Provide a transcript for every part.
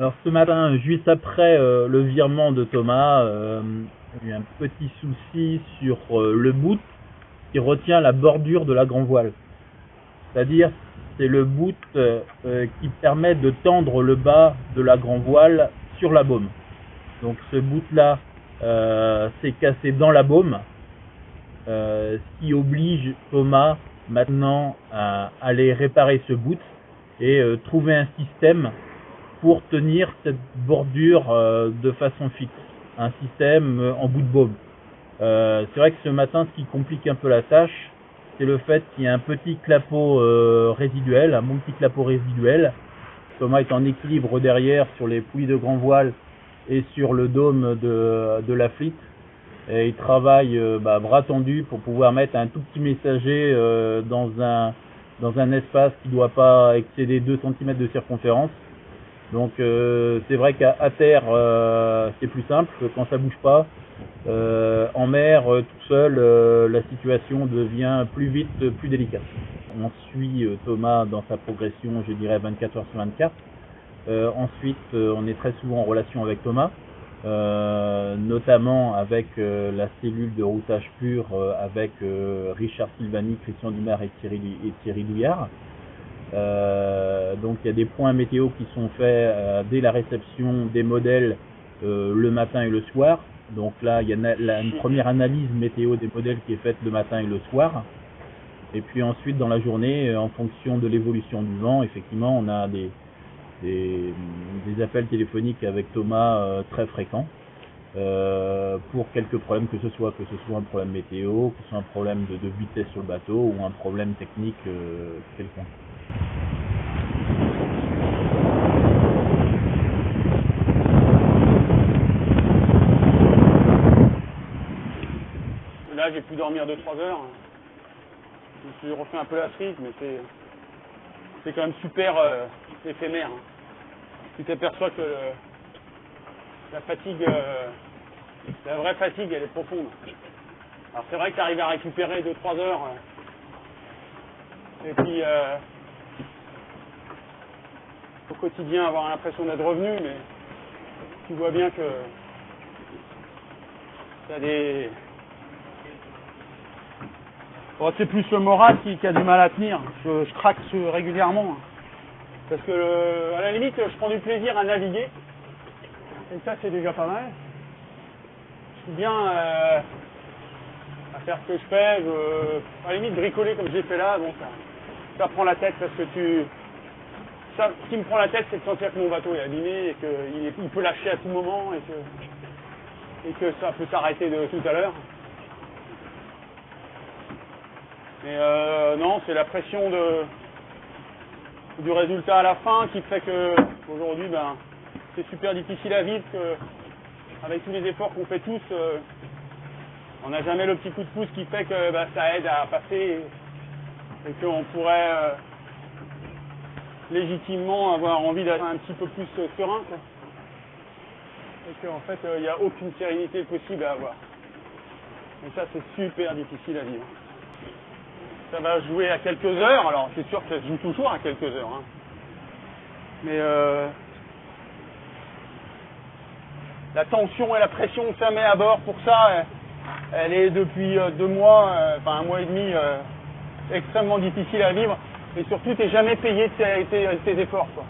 Alors ce matin, juste après le virement de Thomas, il y a eu un petit souci sur le boot qui retient la bordure de la grand voile. C'est-à-dire, c'est le boot qui permet de tendre le bas de la grand voile sur la baume. Donc ce boot-là s'est cassé dans la baume, ce qui oblige Thomas maintenant à aller réparer ce boot et trouver un système pour tenir cette bordure de façon fixe, un système en bout de baume. C'est vrai que ce matin, ce qui complique un peu la tâche, c'est le fait qu'il y a un petit clapot résiduel, un multi-clapot résiduel. Thomas est en équilibre derrière sur les poulies de grand voile et sur le dôme de la flite. Et il travaille bras tendus pour pouvoir mettre un tout petit messager dans un espace qui ne doit pas excéder 2 cm de circonférence. Donc c'est vrai qu'à terre c'est plus simple quand ça bouge pas. En mer tout seul la situation devient plus vite plus délicate. On suit Thomas dans sa progression, je dirais 24 heures sur 24. Ensuite on est très souvent en relation avec Thomas, notamment avec la cellule de routage pur avec Richard Silvani, Christian Dumar et Thierry Douillard. Donc il y a des points météo qui sont faits dès la réception des modèles le matin et le soir. Donc là il y a une première analyse météo des modèles qui est faite le matin et le soir. Et puis ensuite dans la journée, en fonction de l'évolution du vent, effectivement on a des appels téléphoniques avec Thomas très fréquents pour quelques problèmes, que ce soit un problème météo, que ce soit un problème de vitesse sur le bateau ou un problème technique quelconque. Là j'ai pu dormir 2-3 heures. Je me suis refait un peu la frite, mais c'est quand même super éphémère. Tu t'aperçois que la fatigue, la vraie fatigue, elle est profonde. Alors c'est vrai que tu arrives à récupérer 2-3 heures. Et puis au quotidien avoir l'impression d'être revenu, mais tu vois bien que tu as des... Bon, c'est plus le moral qui a du mal à tenir. Je craque régulièrement. Parce que à la limite, je prends du plaisir à naviguer. Et ça, c'est déjà pas mal. Je suis bien à faire ce que je fais. À la limite, bricoler comme j'ai fait là, bon, ça prend la tête parce que ce qui me prend la tête, c'est de sentir que mon bateau est abîmé et qu'il peut lâcher à tout moment et que ça peut s'arrêter de tout à l'heure. Mais non, c'est la pression du résultat à la fin qui fait que aujourd'hui, c'est super difficile à vivre. Avec tous les efforts qu'on fait tous, on n'a jamais le petit coup de pouce qui fait que ça aide à passer et qu'on pourrait légitimement avoir envie d'être un petit peu plus serein, quoi. Et qu'en fait, il n'y a aucune sérénité possible à avoir. Et ça, c'est super difficile à vivre. Ça va jouer à quelques heures, alors c'est sûr que ça se joue toujours à quelques heures. Hein. Mais la tension et la pression que ça met à bord pour ça, elle est depuis 2 mois, enfin 1 mois et demi, extrêmement difficile à vivre. Et surtout, tu n'es jamais payé de tes efforts, quoi.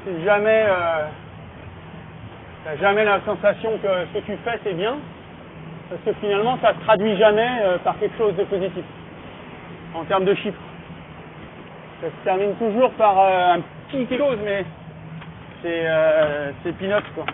C'est jamais, t'as jamais la sensation que ce que tu fais, c'est bien. Parce que finalement, ça ne se traduit jamais par quelque chose de positif. En termes de chiffres. Ça se termine toujours par un petit quelque chose, mais c'est peanuts, quoi.